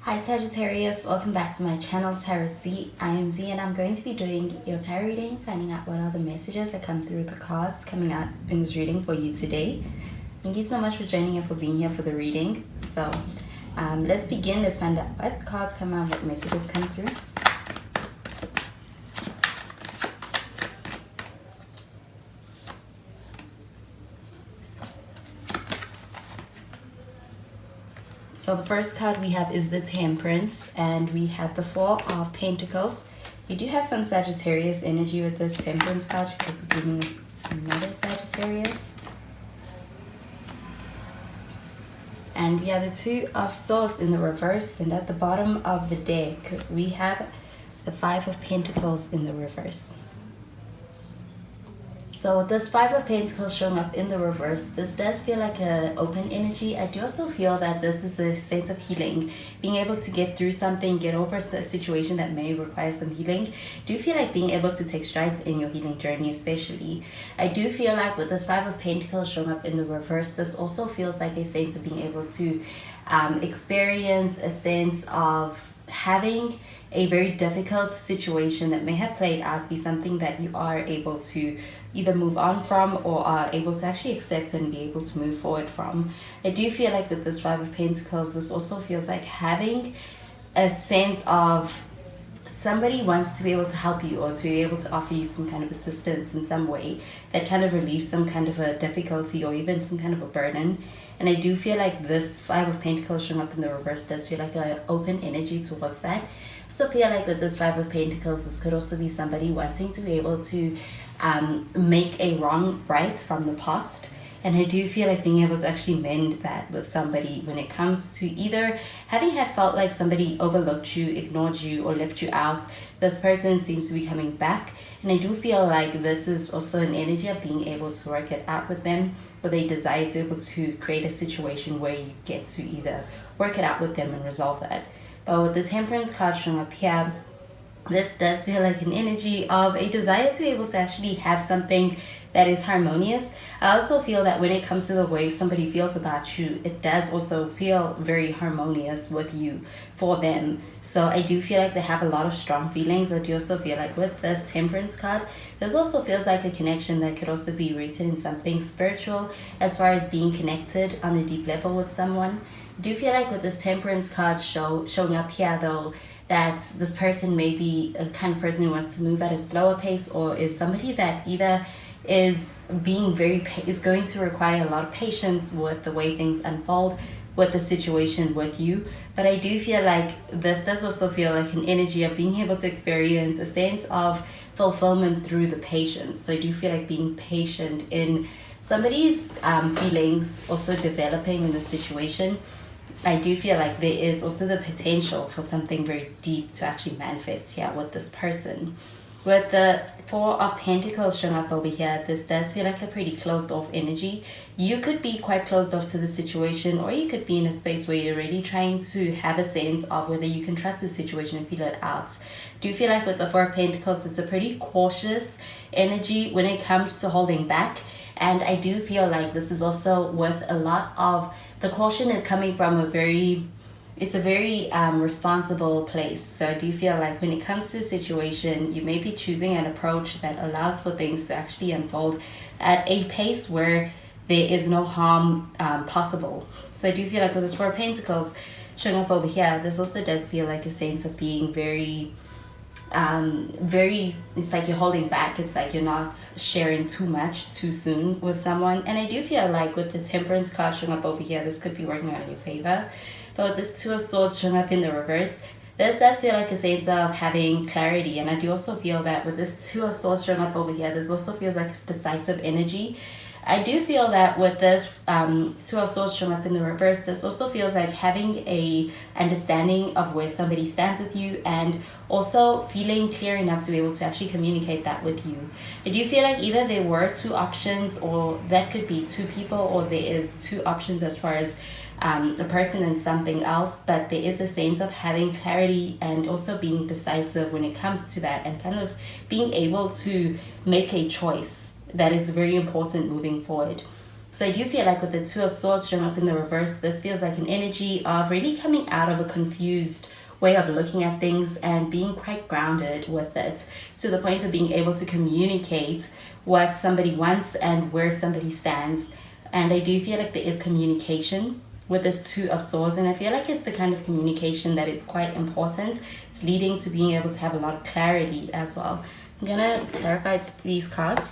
Hi Sagittarius, welcome back to my channel Tarot Z. I am Z and I'm going to be doing your tarot reading, finding out what are the messages that come through the cards coming out in this reading for you today. Thank you so much for joining and for being here for the reading. So let's begin. Let's find out what cards come out, what messages come through. So the first card we have is the Temperance, and we have the Four of Pentacles. You do have some Sagittarius energy with this Temperance card. You could be dealing with another Sagittarius. And we have the Two of Swords in the reverse, and at the bottom of the deck we have the Five of Pentacles in the reverse. So with this Five of Pentacles showing up in the reverse, this does feel like an open energy. I do also feel that this is a sense of healing, being able to get through something, get over a situation that may require some healing. Do you feel like being able to take strides in your healing journey especially? I do feel like with this Five of Pentacles showing up in the reverse, this also feels like a sense of being able to experience a sense of having a very difficult situation that may have played out be something that you are able to either move on from or are able to actually accept and be able to move forward from. I do feel like with this Five of Pentacles, this also feels like having a sense of somebody wants to be able to help you or to be able to offer you some kind of assistance in some way that kind of relieves some kind of a difficulty or even some kind of a burden. And I do feel like this Five of Pentacles showing up in the reverse does feel like an open energy towards that. So I feel like with this Five of Pentacles, this could also be somebody wanting to be able to make a wrong right from the past. And I do feel like being able to actually mend that with somebody when it comes to either having had felt like somebody overlooked you, ignored you, or left you out. This person seems to be coming back. And I do feel like this is also an energy of being able to work it out with them, or they desire to be able to create a situation where you get to either work it out with them and resolve that. But with the Temperance card showing up here, this does feel like an energy of a desire to be able to actually have something that is harmonious. I also feel that when it comes to the way somebody feels about you, it does also feel very harmonious with you for them. So I do feel like they have a lot of strong feelings. I do also feel like with this Temperance card, this also feels like a connection that could also be rooted in something spiritual as far as being connected on a deep level with someone. I do feel like with this Temperance card showing up here though, that this person may be a kind of person who wants to move at a slower pace, or is somebody that either is going to require a lot of patience with the way things unfold with the situation with you. But I do feel like this does also feel like an energy of being able to experience a sense of fulfillment through the patience. So I do feel like being patient in somebody's feelings also developing in the situation. I do feel like there is also the potential for something very deep to actually manifest here with this person. With the Four of Pentacles showing up over here, this does feel like a pretty closed off energy. You could be quite closed off to the situation, or you could be in a space where you're really trying to have a sense of whether you can trust the situation and feel it out. Do you feel like with the Four of Pentacles, it's a pretty cautious energy when it comes to holding back? And I do feel like this is also with a lot of the caution is coming from a very responsible place. So I do feel like when it comes to a situation, you may be choosing an approach that allows for things to actually unfold at a pace where there is no harm possible. So I do feel like with this Four of Pentacles showing up over here, this also does feel like a sense of being very, it's like you're holding back. It's like you're not sharing too much too soon with someone. And I do feel like with this Temperance card showing up over here, this could be working out in your favor. But with this Two of Swords showing up in the reverse, this does feel like a sense of having clarity. And I do also feel that with this Two of Swords showing up over here, this also feels like a decisive energy. I do feel that with this Two of Swords showing up in the reverse, this also feels like having a understanding of where somebody stands with you, and also feeling clear enough to be able to actually communicate that with you. I do feel like either there were two options, or that could be two people, or there is two options as far as a person and something else, but there is a sense of having clarity and also being decisive when it comes to that, and kind of being able to make a choice that is very important moving forward. So I do feel like with the Two of Swords showing up in the reverse, this feels like an energy of really coming out of a confused way of looking at things and being quite grounded with it, to the point of being able to communicate what somebody wants and where somebody stands. And I do feel like there is communication with this Two of Swords, and I feel like it's the kind of communication that is quite important. It's leading to being able to have a lot of clarity as well. I'm gonna clarify these cards.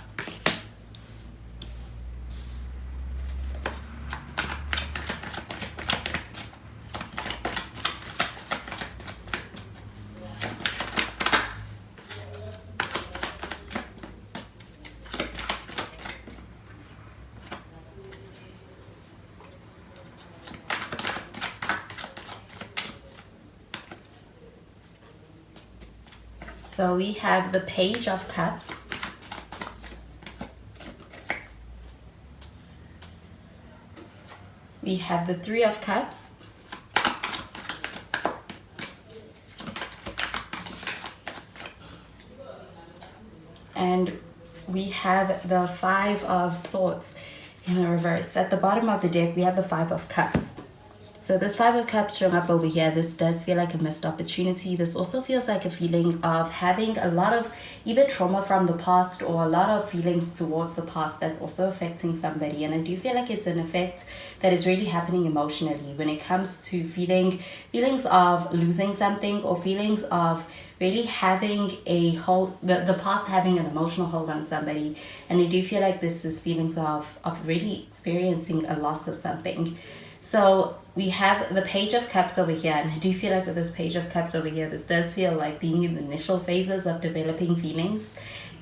So we have the Page of Cups. We have the Three of Cups. And we have the Five of Swords in the reverse. At the bottom of the deck, we have the Five of Cups. So this Five of Cups showing up over here, this does feel like a missed opportunity. This also feels like a feeling of having a lot of either trauma from the past or a lot of feelings towards the past that's also affecting somebody. And I do feel like it's an effect that is really happening emotionally when it comes to feelings of losing something, or feelings of really having a hold, the past having an emotional hold on somebody. And I do feel like this is feelings of really experiencing a loss of something. So we have the Page of Cups over here, and I do feel like with this Page of Cups over here, this does feel like being in the initial phases of developing feelings.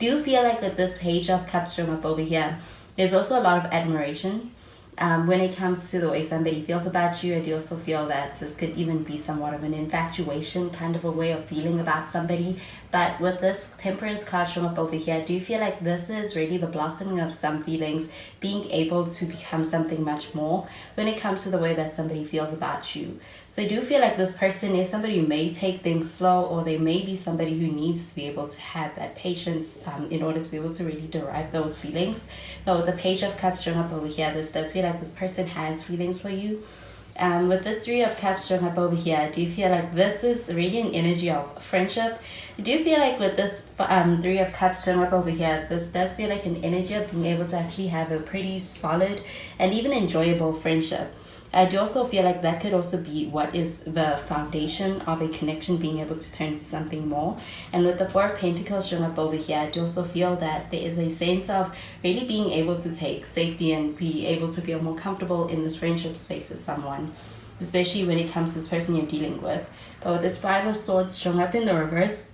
Do feel like with this Page of Cups showing up over here, there's also a lot of admiration. When it comes to the way somebody feels about you, I do also feel that this could even be somewhat of an infatuation, kind of a way of feeling about somebody. But with this Temperance card showing up over here, I do feel like this is really the blossoming of some feelings, being able to become something much more when it comes to the way that somebody feels about you. So I do feel like this person is somebody who may take things slow, or they may be somebody who needs to be able to have that patience in order to be able to really derive those feelings. But with the Page of Cups showing up over here, this does feel like this person has feelings for you. With this Three of Cups showing up over here, I do feel like this is really an energy of friendship. I do feel like with this Three of Cups showing up over here, this does feel like an energy of being able to actually have a pretty solid and even enjoyable friendship. I do also feel like that could also be what is the foundation of a connection being able to turn into something more. And with the Four of Pentacles showing up over here, I do also feel that there is a sense of really being able to take safety and be able to feel more comfortable in this friendship space with someone, especially when it comes to this person you're dealing with. But with this Five of Swords showing up in the reverse,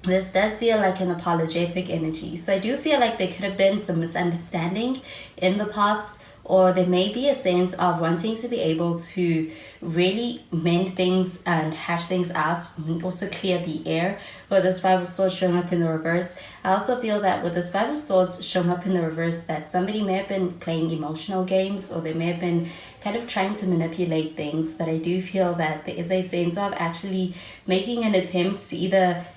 this does feel like an apologetic energy. So I do feel like there could have been some misunderstanding in the past, or there may be a sense of wanting to be able to really mend things and hash things out, and also clear the air. With this Five of Swords showing up in the reverse, I also feel that with this Five of Swords showing up in the reverse, that somebody may have been playing emotional games, or they may have been kind of trying to manipulate things. But I do feel that there is a sense of actually making an attempt to either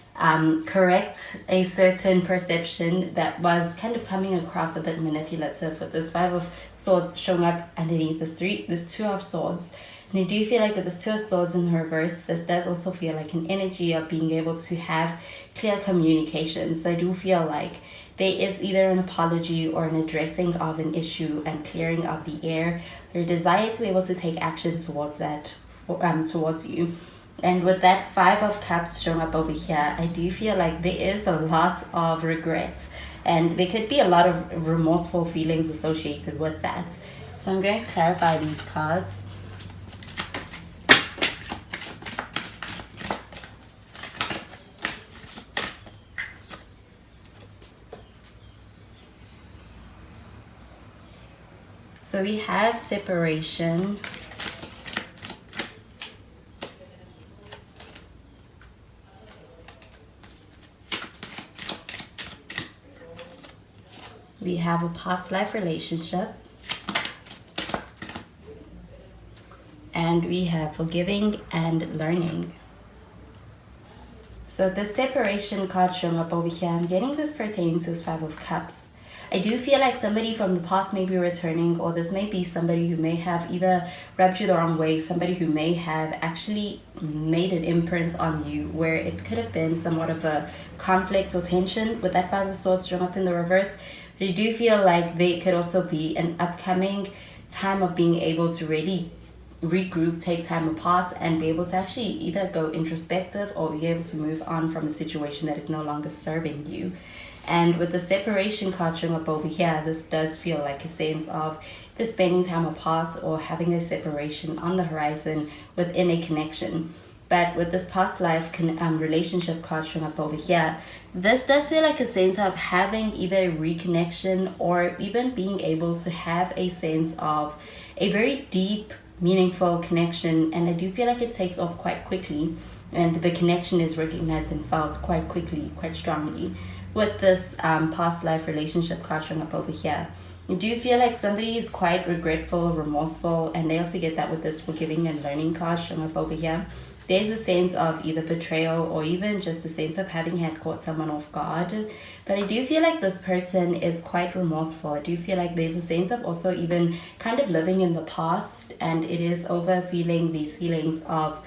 correct a certain perception that was kind of coming across a bit manipulative, with this Five of Swords showing up underneath this Two of Swords. And I do feel like with this Two of Swords in the reverse, this does also feel like an energy of being able to have clear communication. So I do feel like there is either an apology or an addressing of an issue and clearing of the air, or a desire to be able to take action towards that, towards you. And with that Five of Cups showing up over here, I do feel like there is a lot of regret, and there could be a lot of remorseful feelings associated with that. So I'm going to clarify these cards. So we have separation. We have a past life relationship. And we have forgiving and learning. So the separation card showing up over here, I'm getting this pertaining to this Five of Cups. I do feel like somebody from the past may be returning, or this may be somebody who may have either rubbed you the wrong way, somebody who may have actually made an imprint on you, where it could have been somewhat of a conflict or tension with that Five of Swords drawn up in the reverse. But I do feel like they could also be an upcoming time of being able to really regroup, take time apart, and be able to actually either go introspective or be able to move on from a situation that is no longer serving you. And with the separation card showing up over here, this does feel like a sense of the spending time apart or having a separation on the horizon within a connection. But with this past life relationship card showing up over here, this does feel like a sense of having either a reconnection or even being able to have a sense of a very deep, meaningful connection. And I do feel like it takes off quite quickly, and the connection is recognized and felt quite quickly, quite strongly. With this past life relationship card showing up over here, I do feel like somebody is quite regretful, remorseful, and I also get that with this forgiving and learning card showing up over here. There's a sense of either betrayal or even just a sense of having had caught someone off guard. But I do feel like this person is quite remorseful. I do feel like there's a sense of also even kind of living in the past, and it is over feeling these feelings of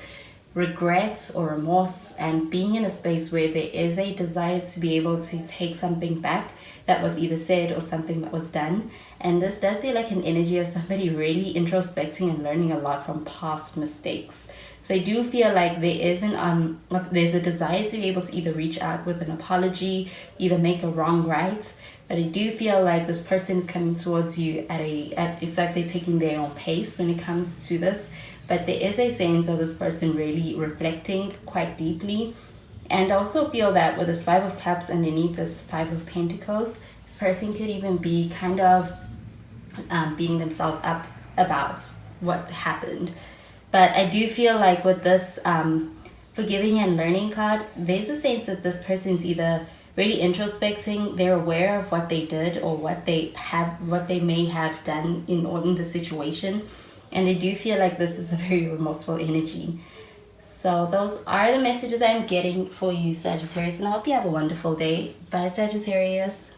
regret or remorse and being in a space where there is a desire to be able to take something back that was either said or something that was done. And this does feel like an energy of somebody really introspecting and learning a lot from past mistakes. So I do feel like there is there's a desire to be able to either reach out with an apology, either make a wrong right. But I do feel like this person is coming towards you it's like they're taking their own pace when it comes to this. But there is a sense of this person really reflecting quite deeply. And I also feel that with this Five of Cups underneath this Five of Pentacles, this person could even be kind of beating themselves up about what happened. But I do feel like with this forgiving and learning card, there's a sense that this person's either really introspecting, they're aware of what they did or what they may have done in the situation. And I do feel like this is a very remorseful energy. So those are the messages I'm getting for you, Sagittarius, and I hope you have a wonderful day. Bye, Sagittarius.